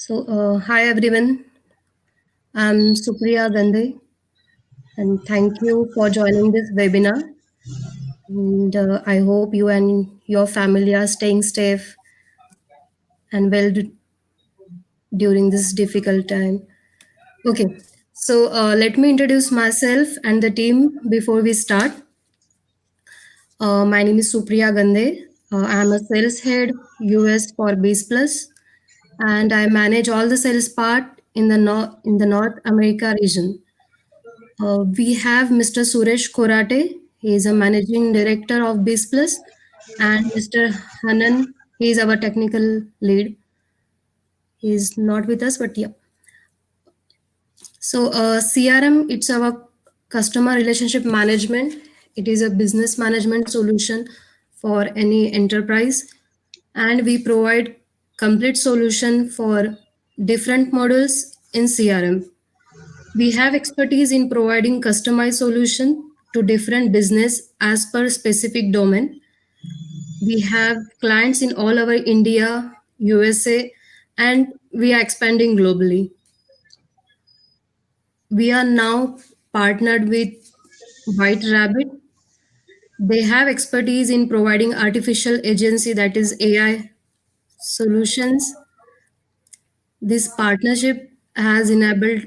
Hi everyone. I'm Supriya Gandhi, and thank you for joining this webinar. And I hope you and your family are staying safe and during this difficult time. Okay, let me introduce myself and the team before we start. My name is Supriya Gandhi. I'm a sales head US for BizPlus, and I manage all the sales part in the North America region. We have Mr. Suresh Korate. He is a managing director of BizPlus, and Mr. Hanan. He is our technical lead. He is not with us, but yeah. CRM, it's our customer relationship management. It is a business management solution for any enterprise, and we provide complete solution for different models in CRM. We have expertise in providing customized solution to different business as per specific domain. We have clients in all over India, USA, and we are expanding globally. We are now partnered with White Rabbit. They have expertise in providing artificial agency, that is AI solutions. This partnership has enabled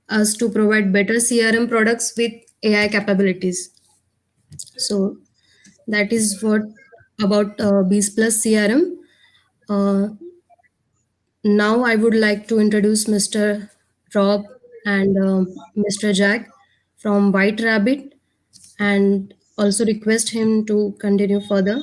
us to provide better CRM products with AI capabilities. So that is what about BizPlus CRM. Uh, Now I would like to introduce Mr. Rob and Mr. Jack from White Rabbit, and also request him to continue further.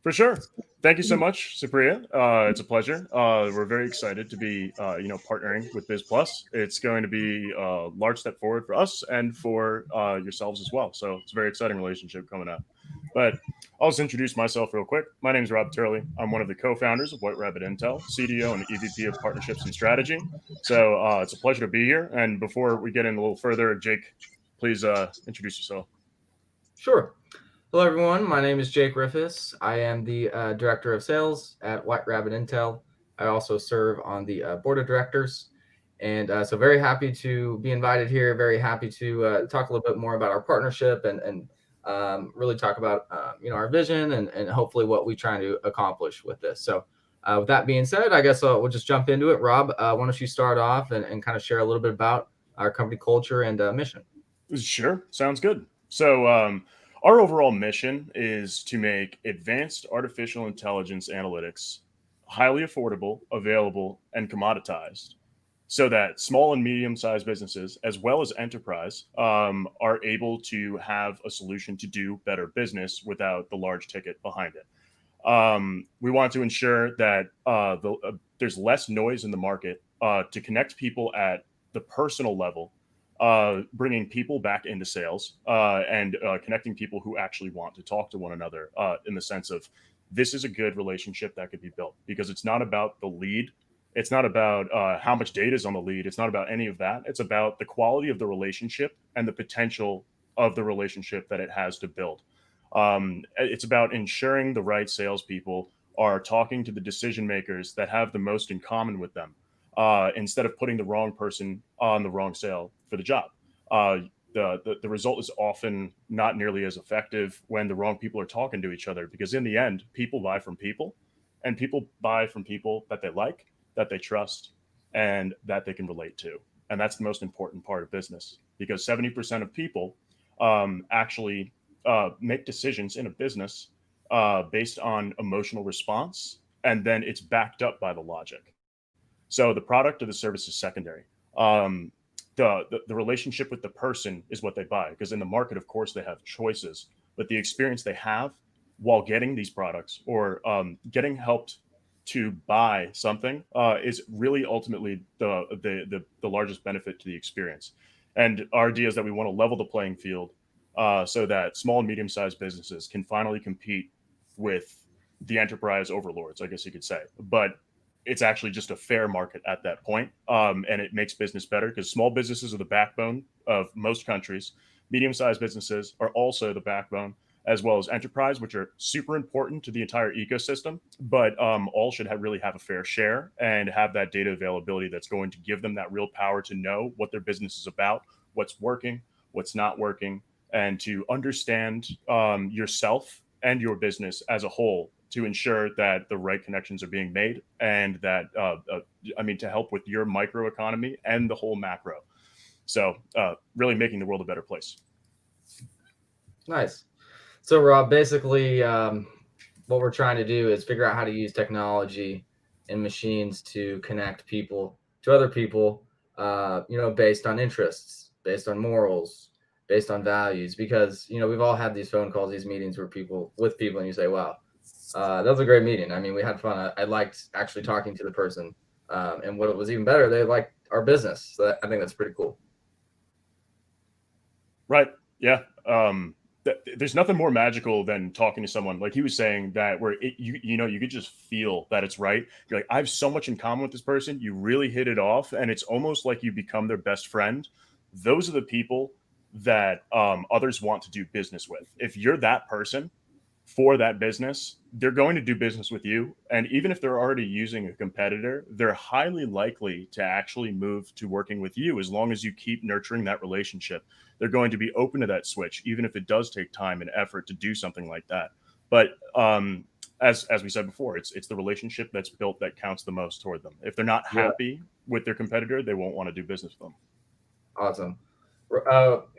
For sure. Thank you so much, Supriya. It's a pleasure. We're very excited to be, partnering with BizPlus. It's going to be a large step forward for us and for yourselves as well. So it's a very exciting relationship coming up. But I'll just introduce myself real quick. My name is Rob Turley. I'm one of the co-founders of White Rabbit Intel, CDO and EVP of Partnerships and Strategy. So it's a pleasure to be here. And before we get in a little further, Jake, please introduce yourself. Sure. Hello, everyone. My name is Jake Riffis. I am the Director of Sales at White Rabbit Intel. I also serve on the Board of Directors. And so very happy to be invited here. Very happy to talk a little bit more about our partnership and really talk about our vision and hopefully what we're trying to accomplish with this. So with that being said, I guess we'll just jump into it. Rob, why don't you start off and kind of share a little bit about our company culture and mission? Sure. Sounds good. So our overall mission is to make advanced artificial intelligence analytics highly affordable, available, and commoditized so that small and medium-sized businesses, as well as enterprise, are able to have a solution to do better business without the large ticket behind it. We want to ensure that there's less noise in the market to connect people at the personal level, bringing people back into sales and connecting people who actually want to talk to one another in the sense of this is a good relationship that could be built because it's not about the lead. It's not about how much data is on the lead. It's not about any of that. It's about the quality of the relationship and the potential of the relationship that it has to build. It's about ensuring the right salespeople are talking to the decision makers that have the most in common with them instead of putting the wrong person on the wrong sale for the job. The result is often not nearly as effective when the wrong people are talking to each other because in the end, people buy from people and people buy from people that they like, that they trust, and that they can relate to. And that's the most important part of business because 70% of people actually make decisions in a business based on emotional response, and then it's backed up by the logic. So the product or the service is secondary. The relationship with the person is what they buy because in the market, of course, they have choices, but the experience they have while getting these products or getting helped to buy something is really ultimately the largest benefit to the experience. And our idea is that we want to level the playing field so that small and medium-sized businesses can finally compete with the enterprise overlords, I guess you could say. But it's actually just a fair market at that point, and it makes business better because small businesses are the backbone of most countries. Medium-sized businesses are also the backbone, as well as enterprise, which are super important to the entire ecosystem, but all should really have a fair share and have that data availability that's going to give them that real power to know what their business is about, what's working, what's not working, and to understand yourself and your business as a whole to ensure that the right connections are being made and that, to help with your micro economy and the whole macro. So really making the world a better place. Nice. So Rob, basically what we're trying to do is figure out how to use technology and machines to connect people to other people, based on interests, based on morals, based on values, because, we've all had these phone calls, these meetings with people, and you say, wow, that was a great meeting. I mean, we had fun. I liked actually talking to the person. And what was even better, they liked our business. So I think that's pretty cool. Right. Yeah. There's nothing more magical than talking to someone like he was saying that where you could just feel that it's right. You're like, I have so much in common with this person. You really hit it off, and it's almost like you become their best friend. Those are the people that others want to do business with. If you're that person for that business, they're going to do business with you. And even if they're already using a competitor, they're highly likely to actually move to working with you as long as you keep nurturing that relationship. They're going to be open to that switch, even if it does take time and effort to do something like that. But as we said before, it's the relationship that's built that counts the most toward them. If they're not happy with their competitor, they won't want to do business with them. Awesome.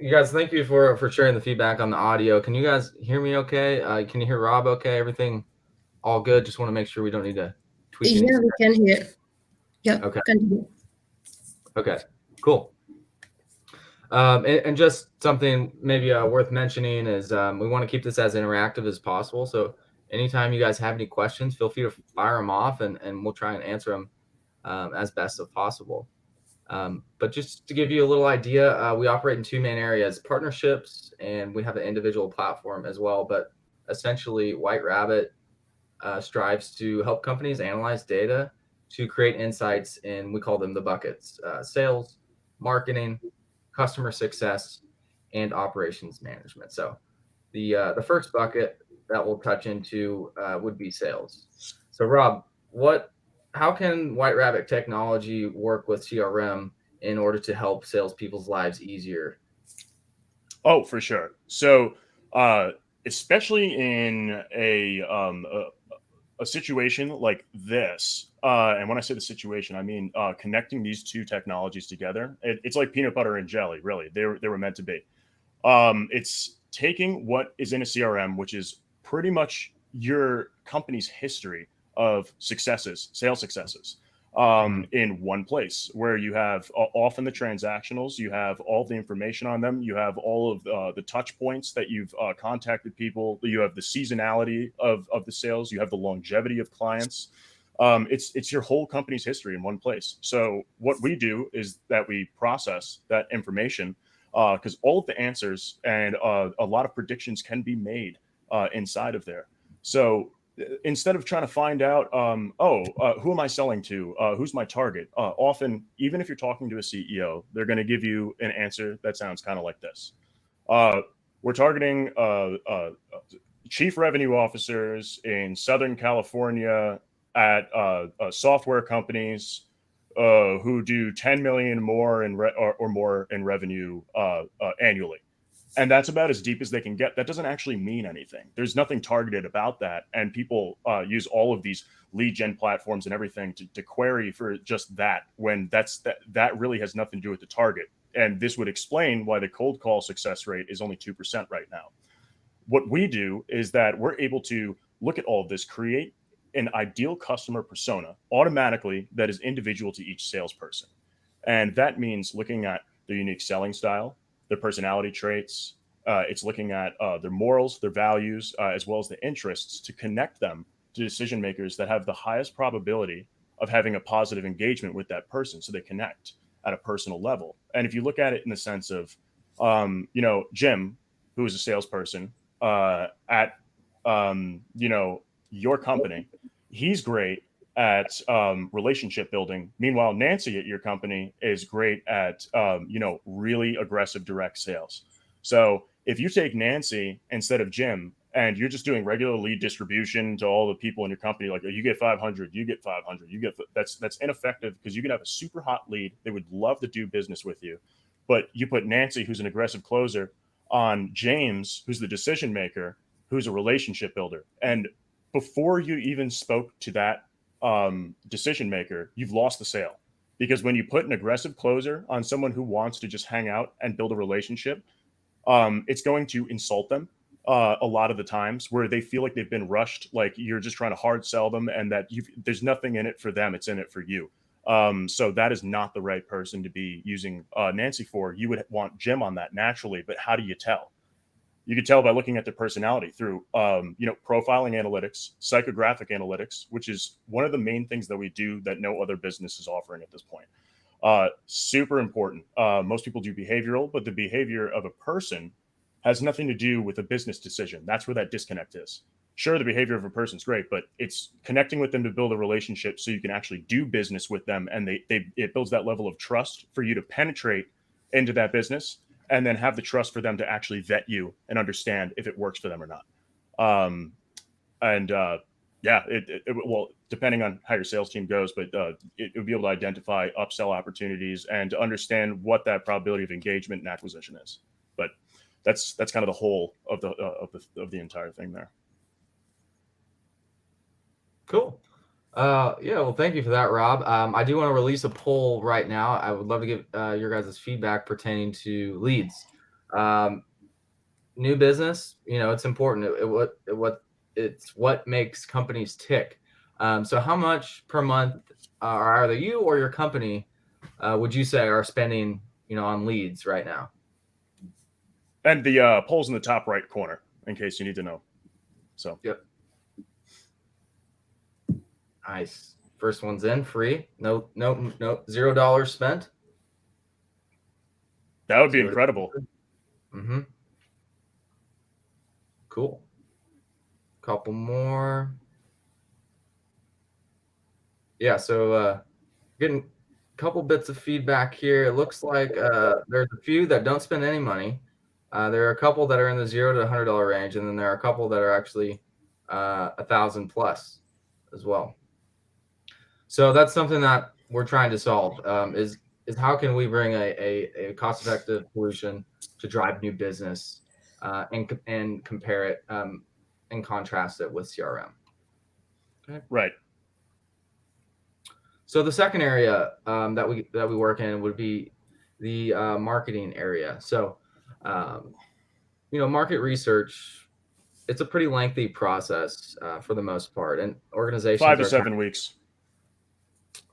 You guys, thank you for sharing the feedback on the audio. Can you guys hear me okay? Can you hear Rob okay? Everything all good? Just want to make sure we don't need to tweak any. Yeah, we can hear. Yeah, Okay. continue. Okay, cool. And just something maybe worth mentioning is we want to keep this as interactive as possible. So anytime you guys have any questions, feel free to fire them off, and we'll try and answer them as best as possible. But just to give you a little idea, we operate in two main areas: partnerships, and we have an individual platform as well. But essentially, White Rabbit strives to help companies analyze data to create insights in, we call them the buckets: sales, marketing, customer success, and operations management. So the first bucket that we'll touch into would be sales. So Rob, how can White Rabbit technology work with CRM in order to help salespeople's lives easier? Oh, for sure. So, especially in a situation like this, and when I say the situation, I mean connecting these two technologies together. It's like peanut butter and jelly, really. They were meant to be. It's taking what is in a CRM, which is pretty much your company's history of successes, sales successes, in one place where you have often the transactionals, you have all the information on them, you have all of the touch points that you've contacted people, you have the seasonality of the sales, you have the longevity of clients. It's your whole company's history in one place. So what we do is that we process that information because all of the answers and a lot of predictions can be made inside of there. So instead of trying to find out, who am I selling to? Who's my target? Often, even if you're talking to a CEO, they're going to give you an answer that sounds kind of like this. We're targeting chief revenue officers in Southern California at software companies who do 10 million more or more in revenue annually. And that's about as deep as they can get. That doesn't actually mean anything. There's nothing targeted about that. And people use all of these lead gen platforms and everything to query for just that, when that really has nothing to do with the target. And this would explain why the cold call success rate is only 2% right now. What we do is that we're able to look at all of this, create an ideal customer persona automatically that is individual to each salesperson. And that means looking at their unique selling style, their personality traits. It's looking at their morals, their values, as well as the interests to connect them to decision makers that have the highest probability of having a positive engagement with that person. So they connect at a personal level. And if you look at it in the sense of, Jim, who is a salesperson at, your company, he's great at relationship building. Meanwhile, Nancy at your company is great at really aggressive direct sales. So If you take Nancy instead of Jim and you're just doing regular lead distribution to all the people in your company, like, oh, you get 500, you get 500, you get, that's ineffective, because you can have a super hot lead. They would love to do business with you, but you put Nancy, who's an aggressive closer, on James, who's the decision maker, who's a relationship builder. And before you even spoke to that decision maker, you've lost the sale. Because when you put an aggressive closer on someone who wants to just hang out and build a relationship, it's going to insult them a lot of the times, where they feel like they've been rushed, like you're just trying to hard sell them, and that there's nothing in it for them, it's in it for you. So that is not the right person to be using Nancy for. You would want Jim on that naturally, but how do you tell? You could tell by looking at their personality through, profiling analytics, psychographic analytics, which is one of the main things that we do that no other business is offering at this point. Super important. Most people do behavioral, but the behavior of a person has nothing to do with a business decision. That's where that disconnect is. Sure, the behavior of a person is great, but it's connecting with them to build a relationship so you can actually do business with them. And it builds that level of trust for you to penetrate into that business, and then have the trust for them to actually vet you and understand if it works for them or not. Well, depending on how your sales team goes, but it would be able to identify upsell opportunities and to understand what that probability of engagement and acquisition is. But that's kind of the whole of the entire thing there. Cool. Well, thank you for that, Rob. I do want to release a poll right now. I would love to get your guys' feedback pertaining to leads. New business, it's important. It's what makes companies tick. So how much per month are either you or your company would you say are spending, on leads right now? And the poll's in the top right corner, in case you need to know. So yep. Nice. First one's in, free. No, $0 spent. That would be incredible. Mm-hmm. Cool. Couple more. Yeah, so getting a couple bits of feedback here. It looks like there's a few that don't spend any money. There are a couple that are in the $0 to $100 range, and then there are a couple that are actually 1,000 plus as well. So that's something that we're trying to solve, is how can we bring a cost-effective solution to drive new business and compare it and contrast it with CRM. Okay. Right. So the second area that we work in would be the marketing area. So, market research, it's a pretty lengthy process for the most part, and 5 to 7 weeks.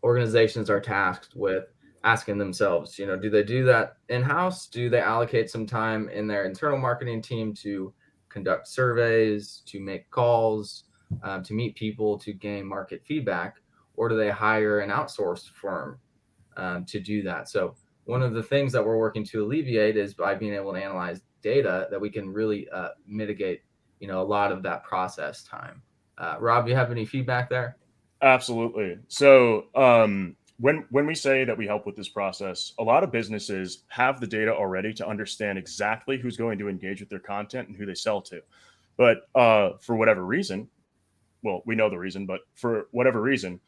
Organizations are tasked with asking themselves, do they do that in-house? Do they allocate some time in their internal marketing team to conduct surveys, to make calls, to meet people, to gain market feedback? Or do they hire an outsourced firm to do that? So one of the things that we're working to alleviate is by being able to analyze data that we can really mitigate, a lot of that process time. Rob, you have any feedback there? Absolutely. So when we say that we help with this process, a lot of businesses have the data already to understand exactly who's going to engage with their content and who they sell to. But for whatever reason, well, we know the reason, but for whatever reason,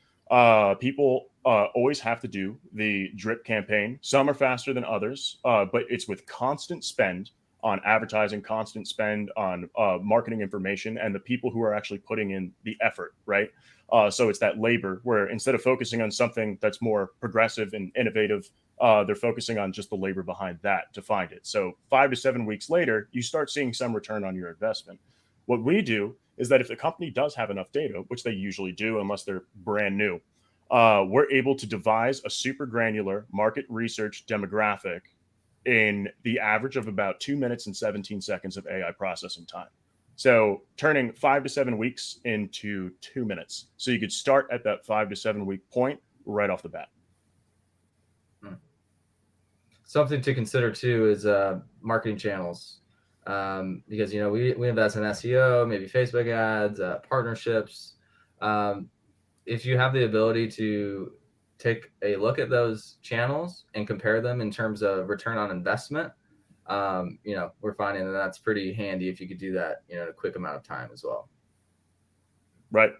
people always have to do the drip campaign. Some are faster than others, but it's with constant spend on advertising, constant spend on marketing information, and the people who are actually putting in the effort, right? So it's that labor where instead of focusing on something that's more progressive and innovative, they're focusing on just the labor behind that to find it. So 5 to 7 weeks later, you start seeing some return on your investment. What we do is that if the company does have enough data, which they usually do unless they're brand new, we're able to devise a super granular market research demographic in the average of about 2 minutes and 17 seconds of AI processing time. So turning 5 to 7 weeks into 2 minutes. So you could start at that 5 to 7 week point right off the bat. Something to consider too is marketing channels. Because, we invest in SEO, maybe Facebook ads, partnerships. If you have the ability to take a look at those channels and compare them in terms of return on investment, We're finding that that's pretty handy if you could do that, in a quick amount of time as well. Right.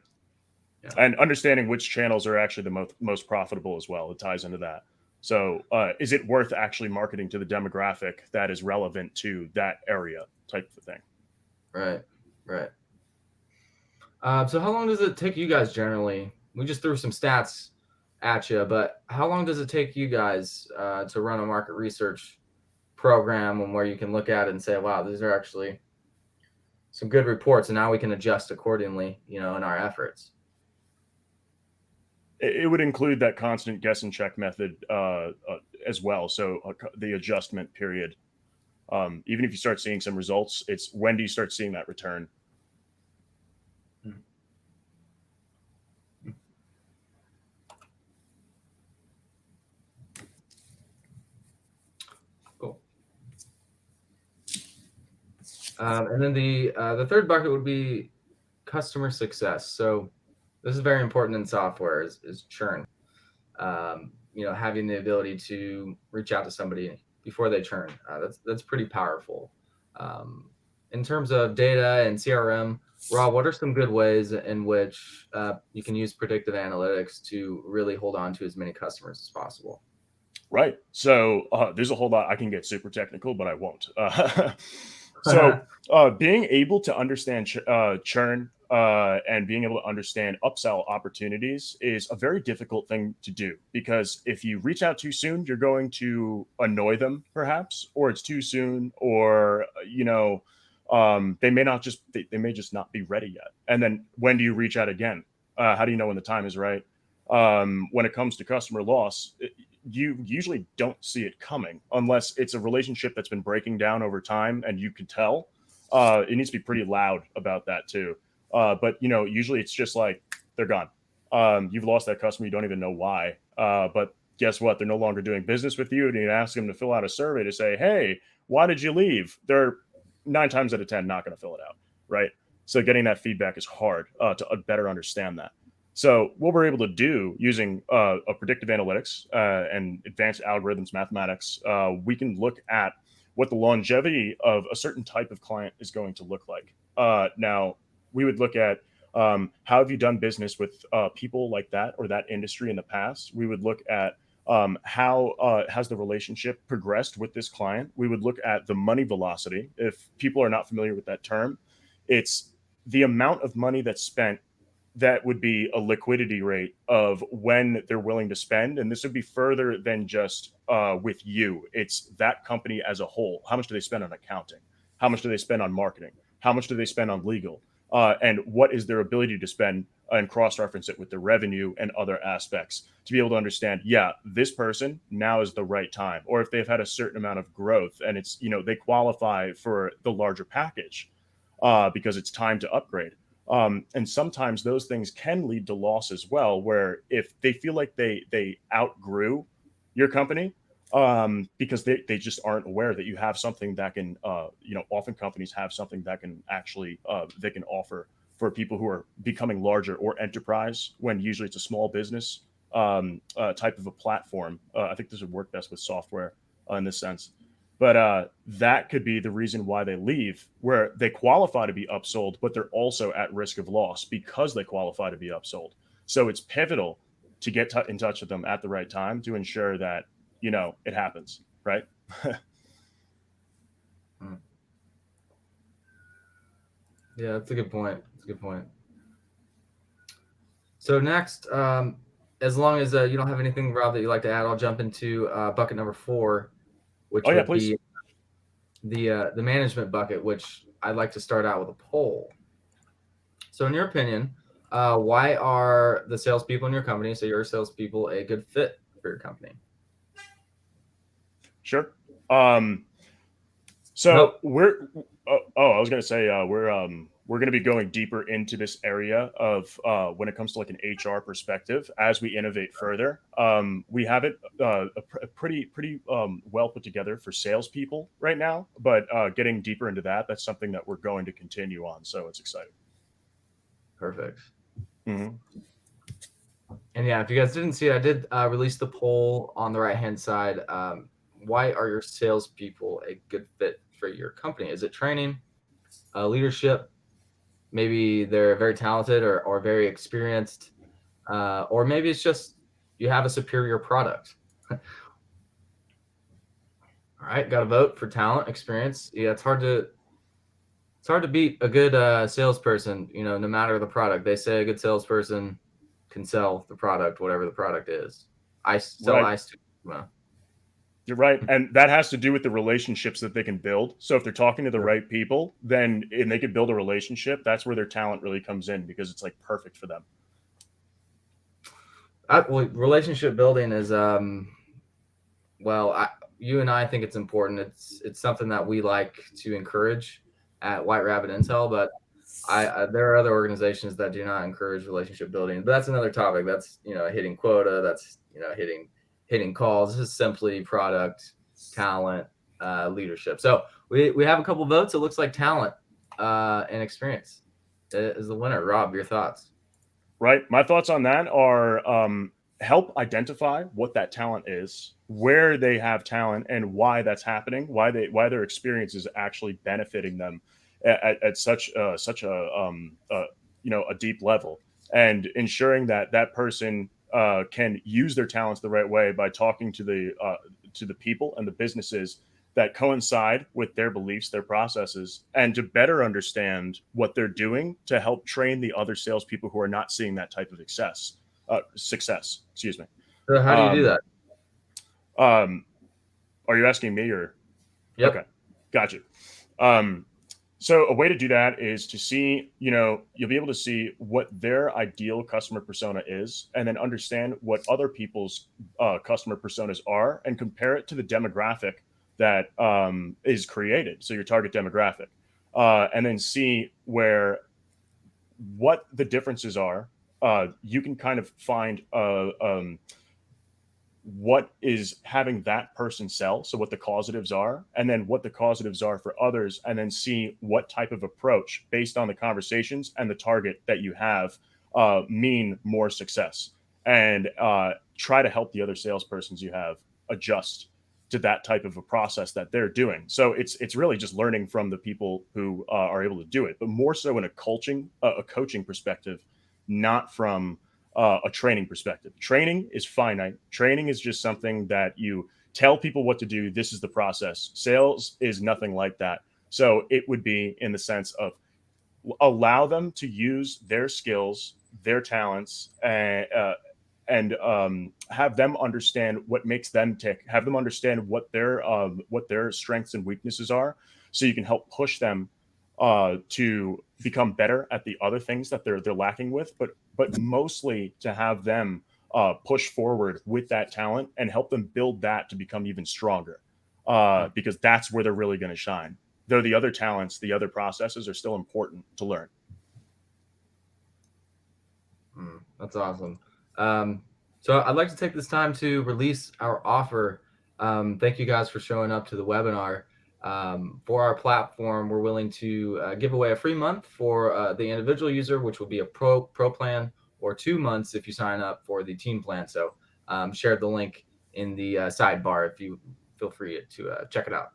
Yeah. And understanding which channels are actually the most profitable as well. It ties into that. So is it worth actually marketing to the demographic that is relevant to that area type of thing? Right. Right. So how long does it take you guys generally? We just threw some stats at you, but how long does it take you guys to run a market research program and where you can look at it and say, wow, these are actually some good reports, and now we can adjust accordingly, in our efforts? It would include that constant guess and check method as well. So the adjustment period, even if you start seeing some results, it's when do you start seeing that return? Cool. And then the third bucket would be customer success. So this is very important in software is churn. Having the ability to reach out to somebody before they churn. That's pretty powerful. In terms of data and CRM, Rob, what are some good ways in which you can use predictive analytics to really hold on to as many customers as possible? Right. So there's a whole lot. I can get super technical, but I won't. So being able to understand churn and being able to understand upsell opportunities is a very difficult thing to do, because if you reach out too soon, you're going to annoy them perhaps, or it's too soon, or they may not just they may just not be ready yet. And then when do you reach out again? How do you know when the time is right? When it comes to customer loss, you usually don't see it coming unless it's a relationship that's been breaking down over time and you can tell. It needs to be pretty loud about that too. But usually it's just like they're gone. You've lost that customer. You don't even know why. But guess what? They're no longer doing business with you. And you ask them to fill out a survey to say, hey, why did you leave? They're 9 times out of 10 not going to fill it out. Right. So getting that feedback is hard to better understand that. So what we're able to do using a predictive analytics and advanced algorithms, mathematics, we can look at what the longevity of a certain type of client is going to look like. Now, we would look at how have you done business with people like that or that industry in the past. We would look at how has the relationship progressed with this client. We would look at the money velocity. If people are not familiar with that term, it's the amount of money that's spent. That would be a liquidity rate of when they're willing to spend. And this would be further than just with you. It's that company as a whole. How much do they spend on accounting? How much do they spend on marketing? How much do they spend on legal? And what is their ability to spend and cross-reference it with the revenue and other aspects to be able to understand, yeah, this person now is the right time. Or if they've had a certain amount of growth and it's, they qualify for the larger package because it's time to upgrade. And sometimes those things can lead to loss as well, where if they feel like they outgrew your company because they just aren't aware that you have something that can, often companies have something that can actually they can offer for people who are becoming larger or enterprise, when usually it's a small business type of a platform. I think this would work best with software in this sense. But that could be the reason why they leave, where they qualify to be upsold, but they're also at risk of loss because they qualify to be upsold. So it's pivotal to get in touch with them at the right time to ensure that, it happens, right? Yeah, that's a good point. That's a good point. So next, as long as you don't have anything, Rob, that you'd like to add, I'll jump into bucket number 4, which Oh, yeah, would please. be the management bucket, which I'd like to start out with a poll. So in your opinion, why are the salespeople in your company, so your salespeople, a good fit for your company? Sure. Nope. We're I was gonna say we're gonna be going deeper into this area of when it comes to like an HR perspective as we innovate further. We have it pretty well put together for salespeople right now, but getting deeper into that's something that we're going to continue on. So it's exciting. Perfect. Mm-hmm. And yeah, if you guys didn't see it, I did release the poll on the right-hand side. why are your salespeople a good fit for your company? Is it training, leadership? Maybe they're very talented or very experienced, or maybe it's just you have a superior product. All right, got to vote for talent, experience. Yeah, it's hard to beat a good salesperson. No matter the product. They say a good salesperson can sell the product, whatever the product is. I sell Right. ice to. Well, You're right. And that has to do with the relationships that they can build. So if they're talking to the right people, then and they can build a relationship, that's where their talent really comes in because it's like perfect for them. Relationship building is you and I think it's important. It's something that we like to encourage at White Rabbit Intel, but there are other organizations that do not encourage relationship building. But that's another topic. That's hitting quota. That's hitting calls. This is simply product, talent, leadership. So we have a couple votes. It looks like talent and experience is the winner. Rob, your thoughts? Right. My thoughts on that are help identify what that talent is, where they have talent, and why that's happening, why their experience is actually benefiting them at such a deep level, and ensuring that that person can use their talents the right way by talking to the people and the businesses that coincide with their beliefs, their processes, and to better understand what they're doing to help train the other salespeople who are not seeing that type of success. Excuse me. So how do you do Um, that? are you asking me or? Yep. Okay, gotcha. Um, so a way to do that is to see, you'll be able to see what their ideal customer persona is, and then understand what other people's customer personas are, and compare it to the demographic that is created. So your target demographic, and then see what the differences are. You can kind of find what is having that person sell, so what the causatives are, and then what the causatives are for others, and then see what type of approach based on the conversations and the target that you have mean more success, and try to help the other salespersons you have adjust to that type of a process that they're doing. So it's really just learning from the people who are able to do it, but more so in a coaching perspective, not from a training perspective. Training is finite. Training is just something that you tell people what to do. This is the process. Sales is nothing like that. So it would be in the sense of allow them to use their skills, their talents, and have them understand what makes them tick. Have them understand what their strengths and weaknesses are, so you can help push them to become better at the other things that they're lacking with, but mostly to have them push forward with that talent and help them build that to become even stronger, because that's where they're really going to shine. Though the other talents, the other processes are still important to learn. That's awesome. So I'd like to take this time to release our offer. Thank you guys for showing up to the webinar. For our platform, we're willing to give away a free month for the individual user, which will be a pro plan, or 2 months if you sign up for the team plan. So share the link in the sidebar if you feel free to check it out.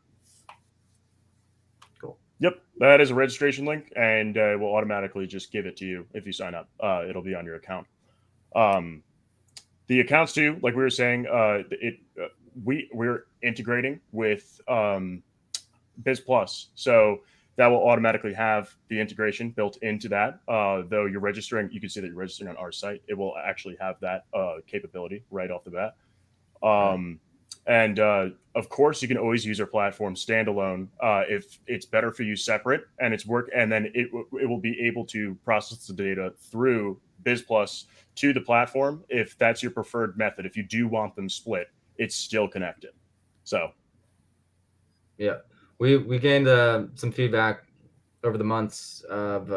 Cool. Yep, that is a registration link, and we'll automatically just give it to you if you sign up. It'll be on your account. The accounts too, like we were saying, we're integrating with BizPlus, so that will automatically have the integration built into that. Though you're registering, you can see that you're registering on our site. It will actually have that capability right off the bat. And of course, you can always use our platform standalone if it's better for you separate, and it's work, and then it will be able to process the data through BizPlus to the platform if that's your preferred method. If you do want them split, it's still connected. So, yeah, we gained some feedback over the months of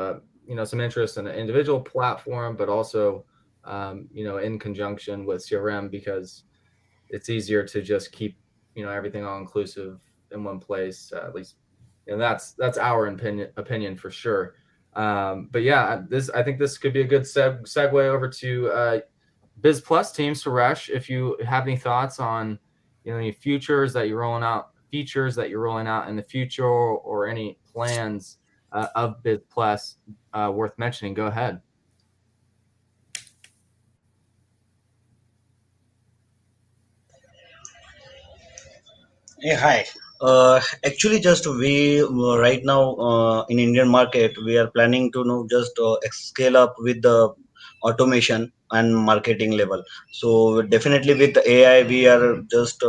some interest in the individual platform, but also in conjunction with CRM, because it's easier to just keep everything all inclusive in one place. At least, that's our opinion for sure. But yeah, I think this could be a good segue over to BizPlus team. Suresh, if you have any thoughts on any features that you're rolling out in the future, or any plans of BizPlus worth mentioning, go ahead. Yeah, hi. Actually, just we right now in Indian market, we are planning to just scale up with the automation and marketing level. So definitely with the AI, we are just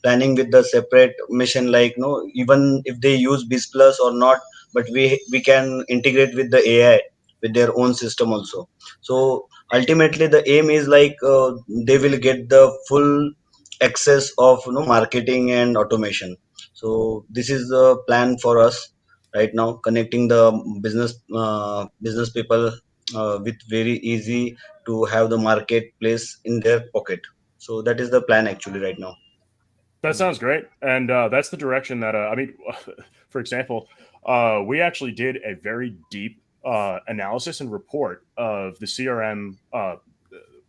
planning with the separate mission. Like no, even if they use BizPlus or not, but we can integrate with the AI with their own system also. So ultimately, the aim is like they will get the full access of marketing and automation. So this is the plan for us right now, connecting the business people with very easy to have the marketplace in their pocket. So that is the plan actually right now. That sounds great, and that's the direction that I mean. For example, we actually did a very deep analysis and report of the CRM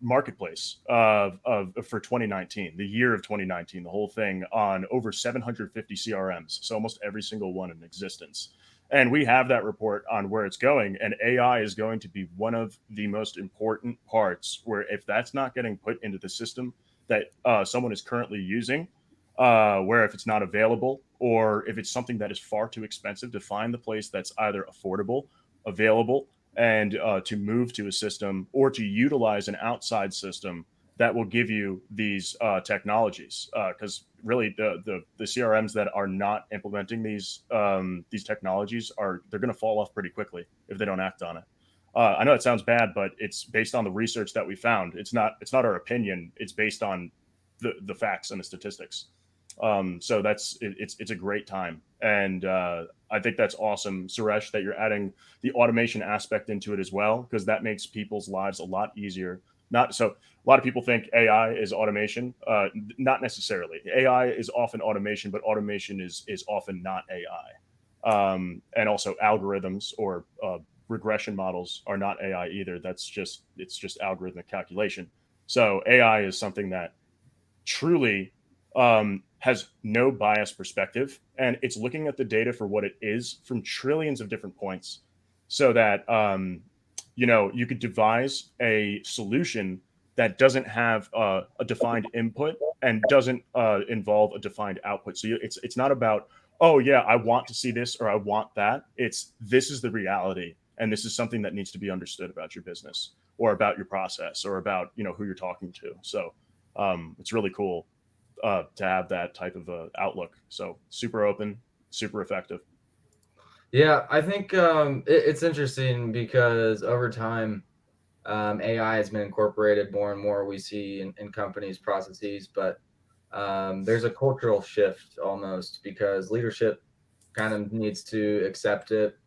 marketplace of for 2019, the year of 2019, the whole thing on over 750 CRMs, so almost every single one in existence. And we have that report on where it's going, and AI is going to be one of the most important parts. Where if that's not getting put into the system that someone is currently using, where if it's not available or if it's something that is far too expensive to find the place that's either affordable, available, and to move to a system or to utilize an outside system that will give you these technologies. Because really, the CRMs that are not implementing these technologies they're going to fall off pretty quickly if they don't act on it. I know it sounds bad, but it's based on the research that we found. It's not our opinion. It's based on the facts and the statistics. So it's a great time, and I think that's awesome, Suresh, that you're adding the automation aspect into it as well, because that makes people's lives a lot easier. Not so a lot of people think AI is automation. Not necessarily. AI is often automation, but automation is often not AI. And also algorithms or regression models are not AI either. It's just algorithmic calculation. So AI is something that truly has no bias perspective, and it's looking at the data for what it is from trillions of different points, so that you could devise a solution that doesn't have a defined input and doesn't involve a defined output. So it's not about, oh yeah, I want to see this or I want that. It's this is the reality, and this is something that needs to be understood about your business or about your process or about who you're talking to. So it's really cool to have that type of outlook. So super open, super effective. Yeah, I think it's interesting because over time, AI has been incorporated more and more. We see in companies' processes, but there's a cultural shift almost because leadership kind of needs to accept it.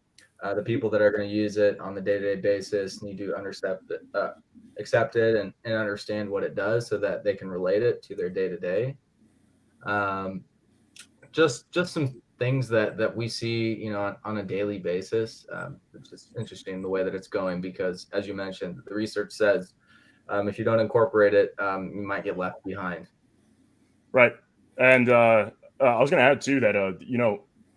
The people that are going to use it on the day-to-day basis need to accept it and understand what it does so that they can relate it to their day-to-day. Um, just some things that we see, on a daily basis. It's just interesting the way that it's going because, as you mentioned, the research says if you don't incorporate it, you might get left behind. Right. And I was going to add too that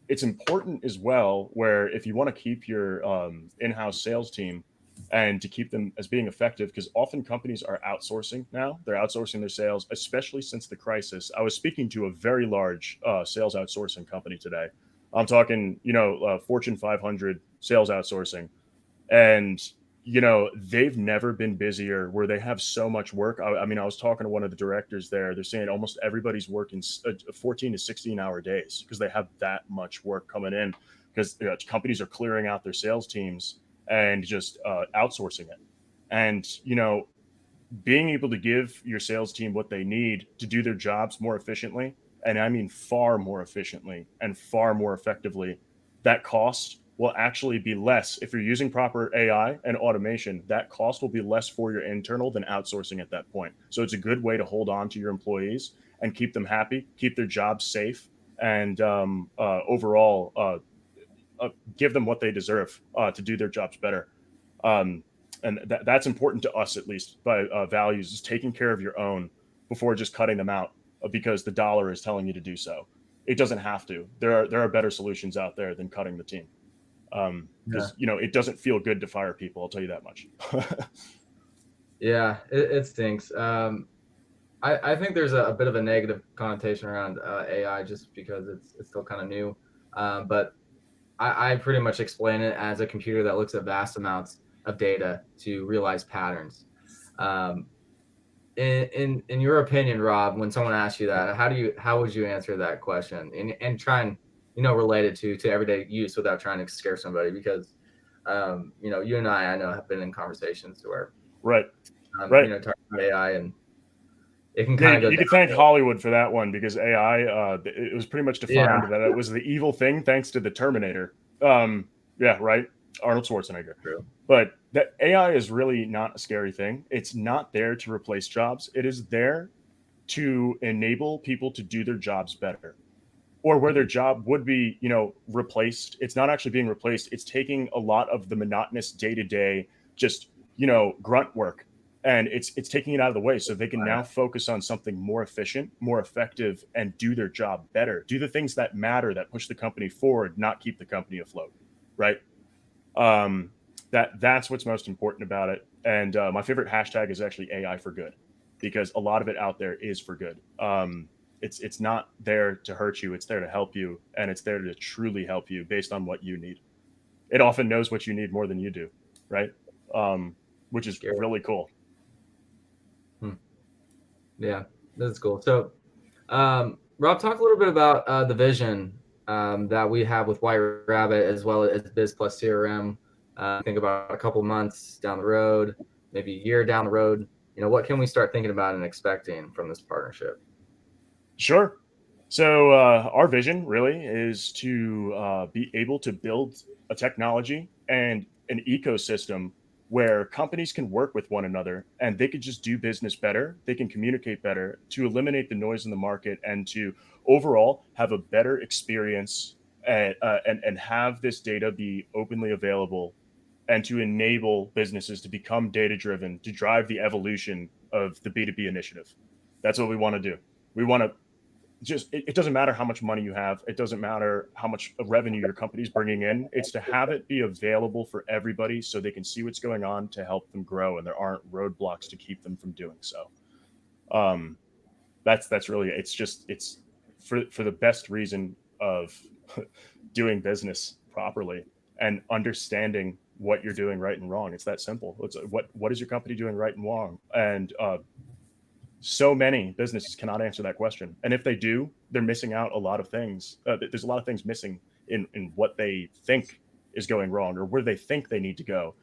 it's important as well. Where if you want to keep your in-house sales team and to keep them as being effective, because often companies are outsourcing now. They're outsourcing their sales, especially since the crisis. I was speaking to a very large sales outsourcing company today. I'm talking, Fortune 500 sales outsourcing, and they've never been busier where they have so much work. I mean, I was talking to one of the directors there. They're saying almost everybody's working 14 to 16-hour days because they have that much work coming in, because companies are clearing out their sales teams and just outsourcing it. And being able to give your sales team what they need to do their jobs more efficiently, and I mean far more efficiently and far more effectively, that cost will actually be less. If you're using proper AI and automation, that cost will be less for your internal than outsourcing at that point. So it's a good way to hold on to your employees and keep them happy, keep their jobs safe, and overall give them what they deserve to do their jobs better. Um, and that's important to us, at least by values, is taking care of your own before just cutting them out because the dollar is telling you to do so. It doesn't have to. There are better solutions out there than cutting the team. Because it doesn't feel good to fire people. I'll tell you that much. Yeah, it stinks. I think there's a bit of a negative connotation around AI just because it's still kind of new. But I pretty much explain it as a computer that looks at vast amounts of data to realize patterns. Um, in your opinion, Rob, when someone asks you that, how would you answer that question and try and relate it to everyday use without trying to scare somebody? Because you and I know have been in conversations where right. talking about AI, and it can kind of go you could thank Hollywood for that one, because AI, it was pretty much defined that it was the evil thing thanks to the Terminator. Yeah, right. Arnold Schwarzenegger. True. But that AI is really not a scary thing. It's not there to replace jobs. It is there to enable people to do their jobs better, or where their job would be, replaced. It's not actually being replaced. It's taking a lot of the monotonous day-to-day, just, grunt work, and it's taking it out of the way so they can now focus on something more efficient, more effective, and do their job better. Do the things that matter, that push the company forward, not keep the company afloat. Right. That's what's most important about it. And my favorite hashtag is actually AI for good, because a lot of it out there is for good. It's not there to hurt you. It's there to help you, and it's there to truly help you based on what you need. It often knows what you need more than you do, right? Which is really cool. Yeah, that's cool. So, Rob, talk a little bit about the vision that we have with White Rabbit, as well as BizPlus CRM. Think about a couple months down the road, maybe a year down the road. What can we start thinking about and expecting from this partnership? Sure. So our vision really is to be able to build a technology and an ecosystem where companies can work with one another, and they could just do business better. They can communicate better to eliminate the noise in the market, and to overall have a better experience, and have this data be openly available, and to enable businesses to become data driven, to drive the evolution of the B2B initiative. That's what we want to do. We want to it doesn't matter how much money you have. It doesn't matter how much revenue your company's bringing in. It's to have it be available for everybody so they can see what's going on to help them grow, and there aren't roadblocks to keep them from doing so. That's really, it's for the best reason of doing business properly and understanding what you're doing right and wrong. It's that simple. It's what is your company doing right and wrong? And so many businesses cannot answer that question, and if they do, they're missing out a lot of things. There's a lot of things missing in what they think is going wrong, or where they think they need to go.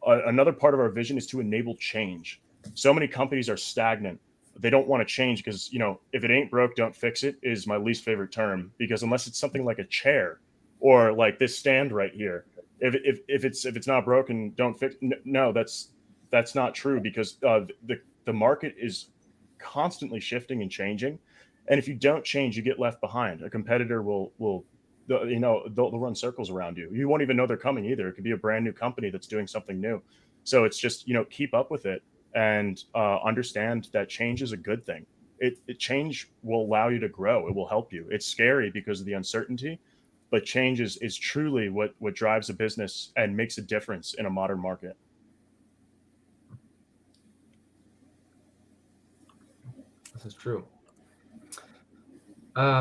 Another part of our vision is to enable change. So many companies are stagnant. They don't want to change because, if it ain't broke, don't fix it is my least favorite term, because unless it's something like a chair or like this stand right here, if it's not broken, don't fix. No, that's not true, because the market is constantly shifting and changing, and if you don't change, you get left behind. A competitor will they'll run circles around you. You won't even know they're coming either. It could be a brand new company that's doing something new. So it's just, keep up with it, and understand that change is a good thing. Change will allow you to grow. It will help you. It's scary because of the uncertainty, but change is truly what drives a business and makes a difference in a modern market. This is true.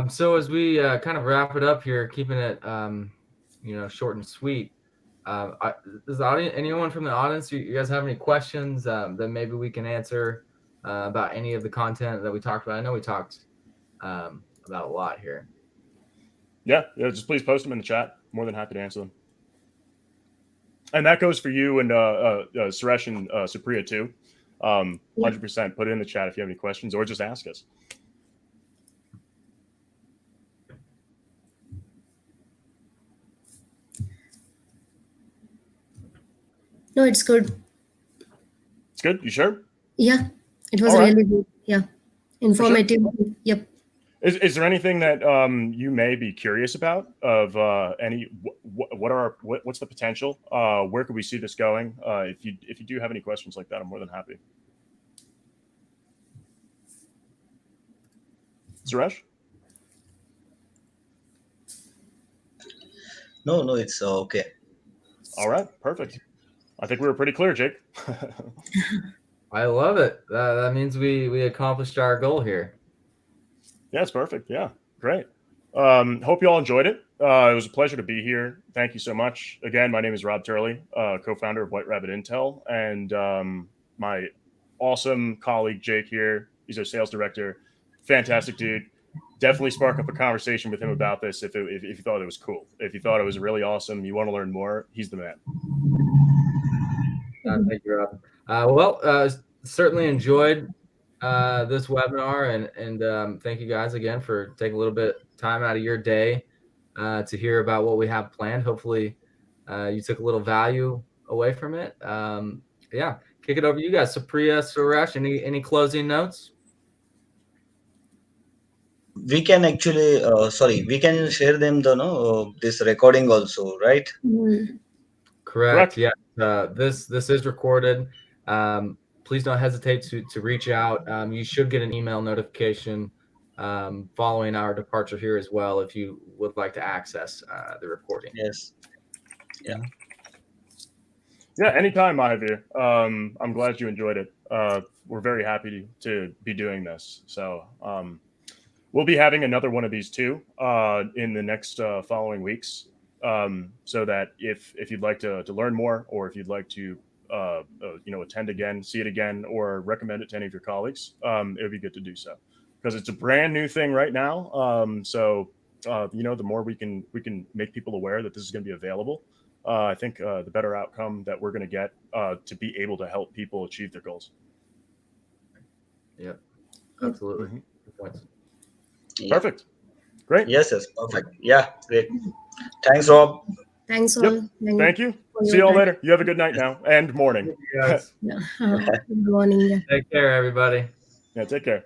So as we kind of wrap it up here, keeping it short and sweet, does the audience, anyone from the audience, you guys have any questions that maybe we can answer about any of the content that we talked about? I know we talked about a lot here. Yeah, just please post them in the chat. More than happy to answer them. And that goes for you and Suresh and Supriya too. 100%. Put it in the chat if you have any questions, or just ask us. No, it's good. It's good. You sure? Yeah, it was All right. really good. Yeah, informative. Sure. Yep. Is there anything that you may be curious about? Of what's the potential? Where could we see this going? If you do have any questions like that, I'm more than happy. Suresh? No, it's okay. All right, perfect. I think we were pretty clear, Jake. I love it. That means we accomplished our goal here. Yeah, it's perfect. Yeah, great. Hope you all enjoyed it. It was a pleasure to be here. Thank you so much. Again, my name is Rob Turley, co-founder of White Rabbit Intel, and my awesome colleague Jake here. He's our sales director. Fantastic dude. Definitely spark up a conversation with him about this if you thought it was cool. If you thought it was really awesome, you want to learn more, he's the man. Thank you, Rob. Certainly enjoyed this webinar, and thank you guys again for taking a little bit time out of your day to hear about what we have planned. Hopefully, you took a little value away from it. Yeah, kick it over to you guys. Supriya, Suresh, any closing notes? We can actually, we can share them the no this recording also, right? Correct. Yeah. This is recorded. Please don't hesitate to reach out. You should get an email notification following our departure here as well if you would like to access the recording. Yes. Yeah. Yeah, anytime, Mahavir. I'm glad you enjoyed it. We're very happy to be doing this. So we'll be having another one of these too in the next following weeks. So that if you'd like to learn more, or if you'd like to attend again, see it again, or recommend it to any of your colleagues, it would be good to do so because it's a brand new thing right now. The more we can make people aware that this is going to be available, I think the better outcome that we're going to get to be able to help people achieve their goals. Yep, absolutely. Mm-hmm. Good points. Yeah. Perfect. Great. Yes, perfect. Yeah, great. Thanks, Rob. Thanks all. Yep. Thank you. for See your you all time. later. You have a good night now and morning. Yes. Yeah. Good morning. Yeah. Take care, everybody. Yeah, take care.